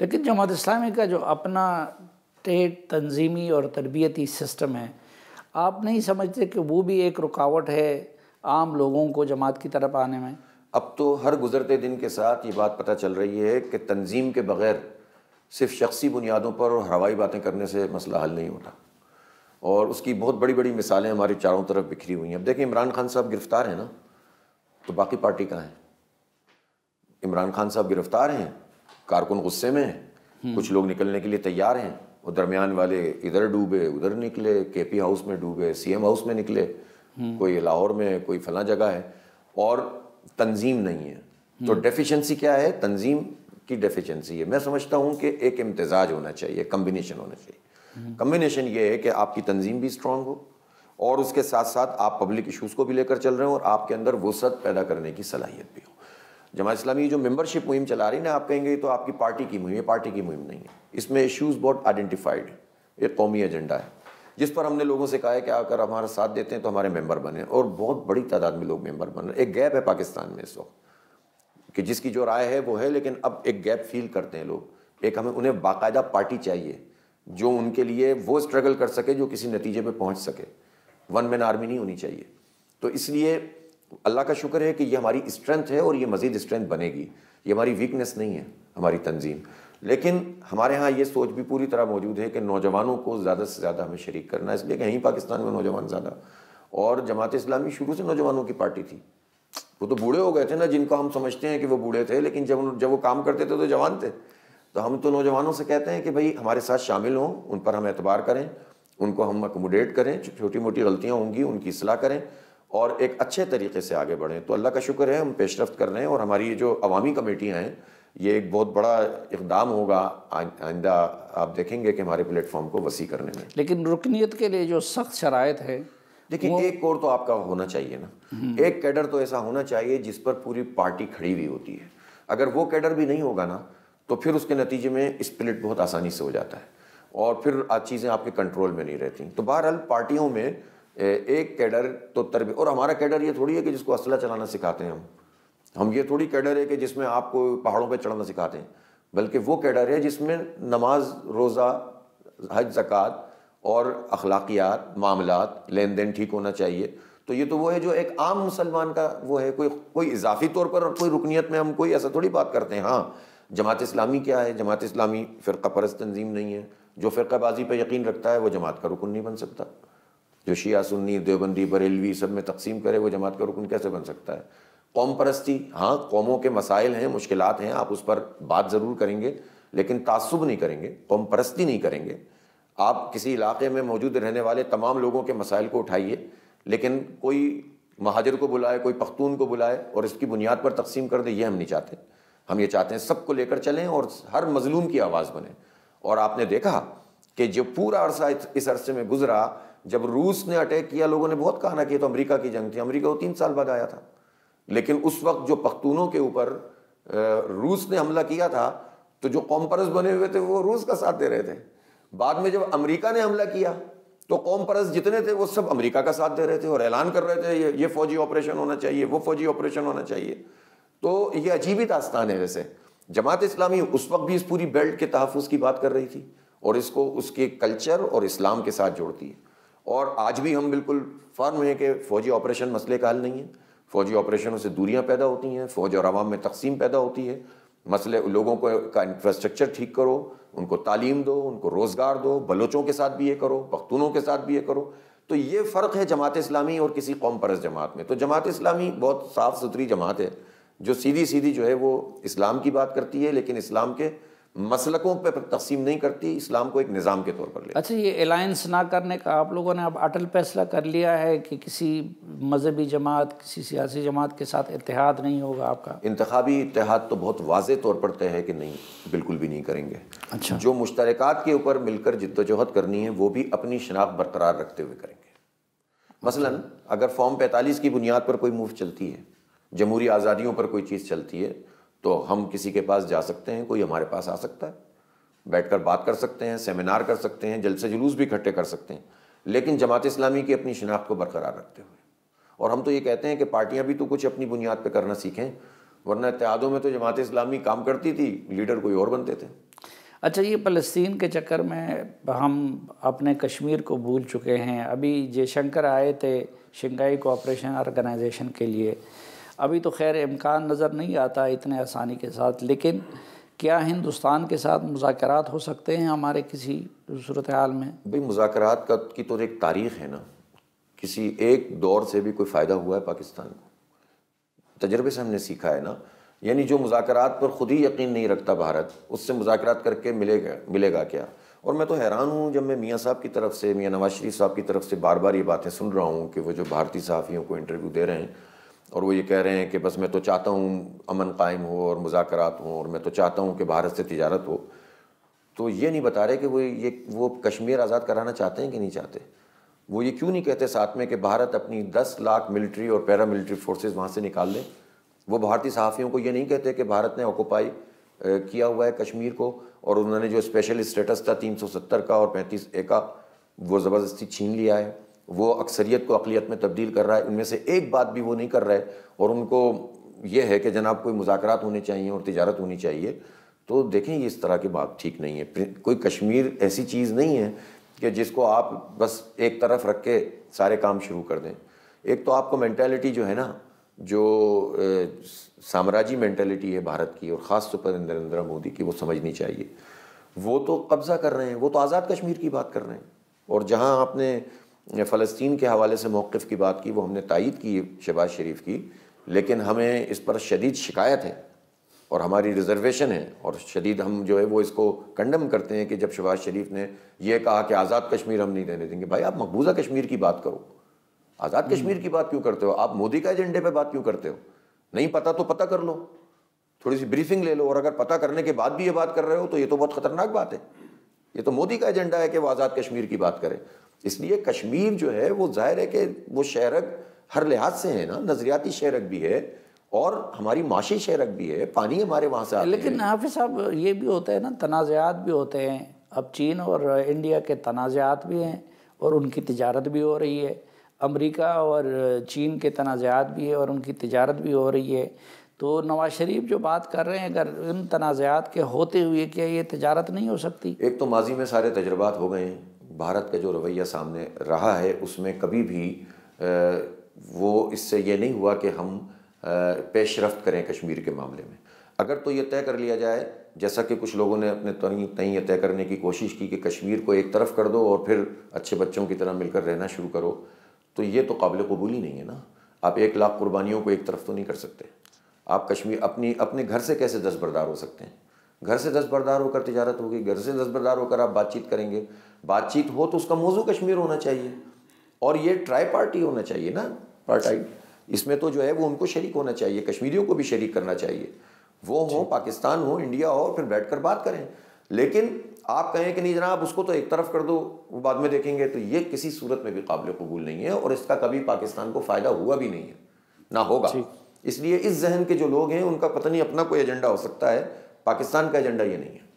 लेकिन जमात इस्लामी का जो अपना टेट तंजीमी और तरबियती सिस्टम है, आप नहीं समझते कि वो भी एक रुकावट है आम लोगों को जमात की तरफ आने में? अब तो हर गुज़रते दिन के साथ ये बात पता चल रही है कि तंजीम के बग़ैर सिर्फ शख्सी बुनियादों पर और हवाई बातें करने से मसला हल नहीं होता। और उसकी बहुत बड़ी बड़ी मिसालें हमारी चारों तरफ बिखरी हुई हैं। अब देखिए, इमरान खान साहब गिरफ़्तार हैं ना, तो बाकी पार्टी कहाँ है? इमरान खान साहब गिरफ़्तार हैं, कारकुन गुस्से में हैं, कुछ लोग निकलने के लिए तैयार हैं, और दरमियान वाले इधर डूबे उधर निकले, केपी हाउस में डूबे, सीएम हाउस में निकले, कोई लाहौर में, कोई फला जगह है, और तंजीम नहीं है। तो डेफिशिएंसी क्या है? तंजीम की डेफिशिएंसी है। मैं समझता हूँ कि एक इम्तिजाज होना चाहिए, कम्बिनेशन होना चाहिए। कम्बिनेशन ये है कि आपकी तंजीम भी स्ट्रांग हो और उसके साथ साथ आप पब्लिक इशूज़ को भी लेकर चल रहे हो और आपके अंदर वुसअत पैदा करने की सलाहियत भी हो। जमात इस्लामी जो मेंबरशिप मुहिम चला रही है ना, आप कहेंगे तो आपकी पार्टी की मुहिम है। पार्टी की मुहिम नहीं है, इसमें इश्यूज़ बहुत आइडेंटिफाइड है। एक कौमी एजेंडा है जिस पर हमने लोगों से कहा है कि अगर हमारा साथ देते हैं तो हमारे मेंबर बने, और बहुत बड़ी तादाद में लोग मेंबर बन रहे हैं। एक गैप है पाकिस्तान में इस वक्त कि जिसकी जो राय है वो है, लेकिन अब एक गैप फील करते हैं लोग। एक हमें उन्हें बाकायदा पार्टी चाहिए जो उनके लिए वो स्ट्रगल कर सके, जो किसी नतीजे पे पहुंच सके। वन मैन आर्मी नहीं होनी चाहिए। तो इसलिए अल्लाह का शुक्र है कि ये हमारी स्ट्रेंथ है और ये मज़ीद स्ट्रेंथ बनेगी। ये हमारी वीकनेस नहीं है, हमारी तंजीम। लेकिन हमारे यहाँ ये सोच भी पूरी तरह मौजूद है कि नौजवानों को ज़्यादा से ज़्यादा हमें शरीक करना है, इसलिए कि यहीं पाकिस्तान में नौजवान ज़्यादा, और जमात इस्लामी शुरू से नौजवानों की पार्टी थी। वो तो बूढ़े हो गए थे ना, जिनको हम समझते हैं कि वो बूढ़े थे, लेकिन जब वो काम करते थे तो जवान थे। तो हम तो नौजवानों से कहते हैं कि भाई हमारे साथ शामिल हों, उन पर हम एतबार करें, उनको हम अकोमोडेट करें, छोटी मोटी गलतियाँ होंगी उनकी इस्लाह करें और एक अच्छे तरीके से आगे बढ़ें। तो अल्लाह का शुक्र है हम पेशरफ्त कर रहे हैं, और हमारी जो अवामी कमेटियाँ हैं ये एक बहुत बड़ा इक़दाम होगा आइंदा। आप देखेंगे कि हमारे प्लेटफॉर्म को वसी करने में। लेकिन रुकनीत के लिए जो सख्त शराइत है, देखिए एक कोर तो आपका होना चाहिए ना, एक कैडर तो ऐसा होना चाहिए जिस पर पूरी पार्टी खड़ी हुई होती है। अगर वो कैडर भी नहीं होगा ना, तो फिर उसके नतीजे में स्प्लिट बहुत आसानी से हो जाता है और फिर आज चीज़ें आपके कंट्रोल में नहीं रहती। तो बहरहाल पार्टियों में एक कैडर तो तरबियत, और हमारा कैडर ये थोड़ी है कि जिसको असला चलाना सिखाते हैं हम ये थोड़ी कैडर है कि जिसमें आपको पहाड़ों पे चढ़ना सिखाते हैं, बल्कि वो कैडर है जिसमें नमाज, रोज़ा, हज, ज़कात और अखलाकियात, मामलात, लेन देन ठीक होना चाहिए। तो ये तो वो है जो एक आम मुसलमान का वो है। कोई इजाफी तौर पर और कोई रुकनीत में हम कोई ऐसा थोड़ी बात करते हैं। हाँ, जमात इस्लामी क्या है? जमात इस्लामी फ़िरका परस्त तंजीम नहीं है। जो फ़िरकाबाजी पर यकीन रखता है वो जमात का रुकन नहीं बन सकता। जो शिया, सुन्नी, देवबंदी, बरेलवी सब में तकसीम करे वो जमात का रुकन कैसे बन सकता है? कौम परस्ती, हाँ कौमों के मसाइल हैं, मुश्किलात हैं, आप उस पर बात ज़रूर करेंगे, लेकिन तासुब नहीं करेंगे, कौम परस्ती नहीं करेंगे। आप किसी इलाके में मौजूद रहने वाले तमाम लोगों के मसाइल को उठाइए, लेकिन कोई महाजर को बुलाए, कोई पख्तून को बुलाए और इसकी बुनियाद पर तकसीम कर दे, ये हम नहीं चाहते। हम ये चाहते हैं सबको लेकर चलें और हर मजलूम की आवाज़ बने। और आपने देखा कि जो पूरा अरसा इस अरसे में गुजरा, जब रूस ने अटैक किया, लोगों ने बहुत कहा ना कि तो अमेरिका की जंग थी। अमेरिका वो 3 साल बाद आया था, लेकिन उस वक्त जो पख्तूनों के ऊपर रूस ने हमला किया था, तो जो कौम परस्त बने हुए थे वो रूस का साथ दे रहे थे। बाद में जब अमेरिका ने हमला किया तो कौम परस्त जितने थे वो सब अमेरिका का साथ दे रहे थे और ऐलान कर रहे थे ये फौजी ऑपरेशन होना चाहिए, वो फौजी ऑपरेशन होना चाहिए। तो ये अजीब ही दास्तान है। वैसे जमात इस्लामी उस वक्त भी इस पूरी बेल्ट के तहफ़्फ़ुज़ की बात कर रही थी और इसको उसके कल्चर और इस्लाम के साथ जोड़ती है। और आज भी हम बिल्कुल फर्म हैं कि फ़ौजी ऑपरेशन मसले का हल नहीं है। फ़ौजी ऑपरेशनों से दूरियां पैदा होती हैं, फ़ौज और अवाम में तकसीम पैदा होती है। मसले लोगों को का इंफ्रास्ट्रक्चर ठीक करो, उनको तालीम दो, उनको रोज़गार दो। बलोचों के साथ भी ये करो, पख्तूनों के साथ भी ये करो। तो ये फ़र्क है जमात इस्लामी और किसी कौम परस्त जमात में। तो जमात इस्लामी बहुत साफ़ सुथरी जमात है जो सीधी सीधी जो है वो इस्लाम की बात करती है, लेकिन इस्लाम के मसलकों पर तकसीम नहीं करती, इस्लाम को एक निज़ाम के तौर पर ले। अच्छा, ये अलायंस ना करने का आप लोगों ने अब अटल फैसला कर लिया है कि किसी मजहबी जमात, किसी सियासी जमात के साथ इत्तेहाद नहीं होगा आपका? इंतखाबी इत्तेहाद तो बहुत वाज़े तौर पर तय है कि नहीं, बिल्कुल भी नहीं करेंगे। अच्छा, जो मुश्तरकात के ऊपर मिलकर जिद्दोजहद करनी है वो भी अपनी शनाख्त बरकरार रखते हुए करेंगे। मसलन अगर फॉर्म 45 की बुनियाद पर कोई मूव चलती है, जमहूरी आज़ादियों पर कोई चीज़ चलती है, तो हम किसी के पास जा सकते हैं, कोई हमारे पास आ सकता है, बैठकर बात कर सकते हैं, सेमिनार कर सकते हैं, जलसे जुलूस भी इकट्ठे कर सकते हैं, लेकिन जमात इस्लामी की अपनी शनाख्त को बरकरार रखते हुए। और हम तो ये कहते हैं कि पार्टियां भी तो कुछ अपनी बुनियाद पे करना सीखें, वरना इत्तेहादों में तो जमात इस्लामी काम करती थी, लीडर कोई और बनते थे। अच्छा, ये फ़लस्तीन के चक्कर में हम अपने कश्मीर को भूल चुके हैं। अभी जयशंकर आए थे शंघाई कोऑपरेशन ऑर्गेनाइजेशन के लिए, अभी तो खैर इम्कान नज़र नहीं आता इतने आसानी के साथ, लेकिन क्या हिंदुस्तान के साथ मुज़ाकरात हो सकते हैं हमारे किसी सूरत हाल में? भाई मुज़ाकरात का की तो एक तारीख़ है ना, किसी एक दौर से भी कोई फ़ायदा हुआ है पाकिस्तान को? तजर्बे से हमने सीखा है ना, यानी जो मुज़ाकरात पर ख़ुद ही यकीन नहीं रखता भारत, उससे मुज़ाकरात करके मिलेगा क्या? और मैं तो हैरान हूँ जब मैं मियाँ साहब की तरफ से, मियाँ नवाज़ शरीफ साहब की तरफ से बार बार ये बातें सुन रहा हूँ कि वो जो भारतीय सहाफ़ियों को इंटरव्यू दे रहे हैं और वो ये कह रहे हैं कि बस मैं तो चाहता हूँ अमन कायम हो और मुज़ाकरात हों और मैं तो चाहता हूँ कि भारत से तिजारत हो, तो ये नहीं बता रहे कि वो कश्मीर आज़ाद कराना चाहते हैं कि नहीं चाहते। वो ये क्यों नहीं कहते साथ में कि भारत अपनी 10 लाख मिलिट्री और पैरा मिलिट्री फोर्सेस वहाँ से निकाल ले। वो भारतीय सहाफ़ियों को ये नहीं कहते कि भारत ने ऑक्यूपाई किया हुआ है कश्मीर को और उन्होंने जो स्पेशल स्टेटस था 370 का और 35A का वो ज़बरदस्ती छीन लिया है, वो अक्सरियत को अक़लियत में तब्दील कर रहा है। उनमें से एक बात भी वो नहीं कर रहे और उनको ये है कि जनाब कोई मुज़ाकरात होने चाहिए और तिजारत होनी चाहिए। तो देखें, ये इस तरह की बात ठीक नहीं है। कोई कश्मीर ऐसी चीज़ नहीं है कि जिसको आप बस एक तरफ रख के सारे काम शुरू कर दें। एक तो आपको मेंटालिटी जो है ना, जो साम्राज्य मेंटालिटी है भारत की और ख़ास तौर पर नरेंद्र मोदी की, वो समझनी चाहिए। वो तो कब्ज़ा कर रहे हैं, वो तो आज़ाद कश्मीर की बात कर रहे हैं। और जहाँ आपने फ़लस्तीन के हवाले से मौक़िफ़ की बात की, वो हमने तायीद की शहबाज शरीफ की, लेकिन हमें इस पर शदीद शिकायत है और हमारी रिजर्वेशन है और शदीद हम जो है वो इसको कंडम करते हैं कि जब शहबाज शरीफ ने यह कहा कि आज़ाद कश्मीर हम नहीं रहने देंगे। भाई, आप मकबूजा कश्मीर की बात करो, आज़ाद कश्मीर की बात क्यों करते हो? आप मोदी का एजेंडे पे बात क्यों करते हो? नहीं पता तो पता कर लो, थोड़ी सी ब्रीफिंग ले लो, और अगर पता करने के बाद भी ये बात कर रहे हो तो ये तो बहुत ख़तरनाक बात है। ये तो मोदी का एजेंडा है कि वो आज़ाद कश्मीर की बात करे। इसलिए कश्मीर जो है वो जाहिर है कि वो शहरक हर लिहाज से है ना, नज़रियाती शहरक भी है और हमारी माशी शहरक भी है, पानी हमारे वहाँ से आते हैं। लेकिन हाफिज़ साहब, ये भी होता है ना, तनाज़ात भी होते हैं। अब चीन और इंडिया के तनाज़ात भी हैं और उनकी तिजारत भी हो रही है। अमेरिका और चीन के तनाज़ात भी है और उनकी तिजारत भी हो रही है। तो नवाज़ शरीफ जो बात कर रहे हैं, अगर इन तनाज़ात के होते हुए क्या ये तिजारत नहीं हो सकती? एक तो माजी में सारे तजर्बात हो गए हैं। भारत का जो रवैया सामने रहा है उसमें कभी भी वो इससे ये नहीं हुआ कि हम पेशरफ्त करें कश्मीर के मामले में। अगर तो ये तय कर लिया जाए, जैसा कि कुछ लोगों ने अपने तय ये तय करने की कोशिश की कि कश्मीर को एक तरफ कर दो और फिर अच्छे बच्चों की तरह मिलकर रहना शुरू करो, तो ये तो काबिल कबूल ही नहीं है ना। आप 1 लाख कुर्बानियों को एक तरफ तो नहीं कर सकते। आप कश्मीर अपने घर से कैसे दस्तबरदार हो सकते हैं? घर से दस्तबरदार होकर तिजारत होगी, घर से दस्तबरदार होकर आप बातचीत करेंगे। बातचीत हो तो उसका मौजू कश्मीर होना चाहिए और ये ट्राई पार्टी होना चाहिए ना, पार्टाइड। इसमें तो जो है वो उनको शरीक होना चाहिए, कश्मीरियों को भी शरीक करना चाहिए। वो हो, पाकिस्तान हो, इंडिया हो, और फिर बैठकर बात करें। लेकिन आप कहें कि नहीं जनाब उसको तो एक तरफ कर दो, वो बाद में देखेंगे, तो ये किसी सूरत में भी काबिल कबूल नहीं है और इसका कभी पाकिस्तान को फ़ायदा हुआ भी नहीं है, ना होगा। इसलिए इस जहन के जो लोग हैं उनका पता नहीं अपना कोई एजेंडा हो सकता है, पाकिस्तान का एजेंडा ये नहीं है।